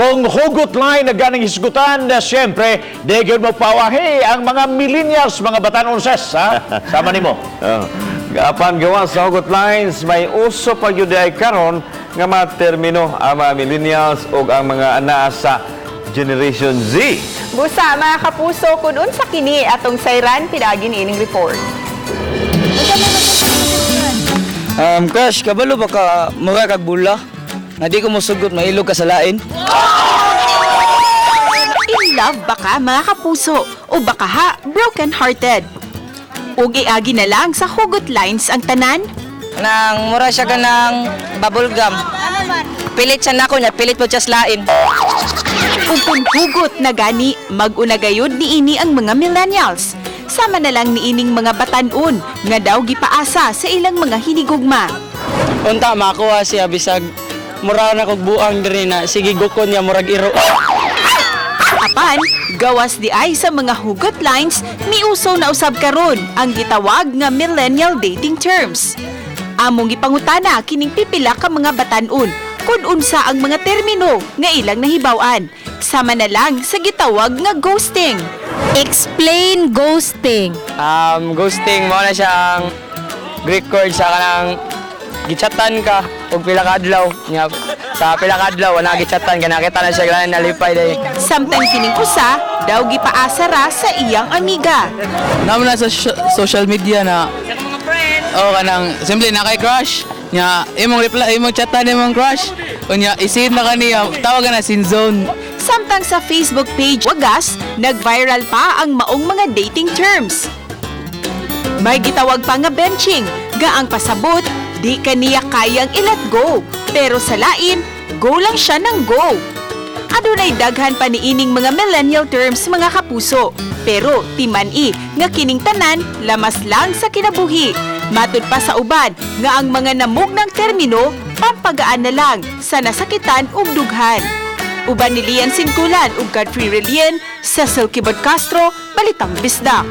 Kung hugot line na ganing hisgutan, siyempre, di gyud magpawahi ang mga millennials, mga batanon ses, ha? Sama nimo. Apan gawa sa hugot lines, may uso pa yun ay karon nga mga termino ang mga millennials o ang mga ana sa Generation Z. Busa, mga kapuso, kung unsa kini atong sayran, pinagin ining report. Crush, kabalo ba ka mura kag bula? Nga di ko musugot, mailog ka sa lain. In love ba ka, mga kapuso? O baka ha, broken-hearted? Ug iagi na lang sa hugot lines ang tanan? Nang mura siya ka ng bubble gum. Pilit siya nako niya, pilit mo siya sa lain. Ug kung hugot na gani, mag-unagayod ni ini ang mga millennials. Sama na lang ni ining mga batanon nga daw gipaasa sa ilang mga hinigugma. Unta makuha siya bisag mura na kog buang diri na sige gukon niya murag iro. Apan, gawas di ay sa mga hugot lines, miuso na usab karon ang gitawag nga millennial dating terms. Among gipangutana kining pipila ka mga batanon kung unsa ang mga termino nga ilang nahibaw-an. Sama na lang sa gitawag nga ghosting. Explain ghosting. Ghosting mo na siya ang Greek word sa kanang gichatan ka og pila ka adlaw nya sa pila ka adlaw wala gichatan ka nakita na siya ganang nalipay dai. Samtang kining usa daw gipaasa ra sa iyang amiga. Naman na sa social media na oh kanang simple na kay crush nya imong reply imong chatan imong crush unya isin na kaniya tawagan na sin zone. Samtang sa Facebook page wagas, nag-viral pa ang maong mga dating terms. May gitawag pa nga benching, gaang pasabot, di kaniya kayang i-let go. Pero sa lain, go lang siya ng go. Adunay daghan pa ni ining mga millennial terms, mga kapuso. Pero timan-i nga kining tanan lamas lang sa kinabuhi. Matud pa sa uban nga ang mga namugnang termino pampagaan na lang sa nasakitan ug dughan. Uban ni Lian Singkulan ug Godfrey Relian sa Silky Bud Castro, Balitang Bisdak.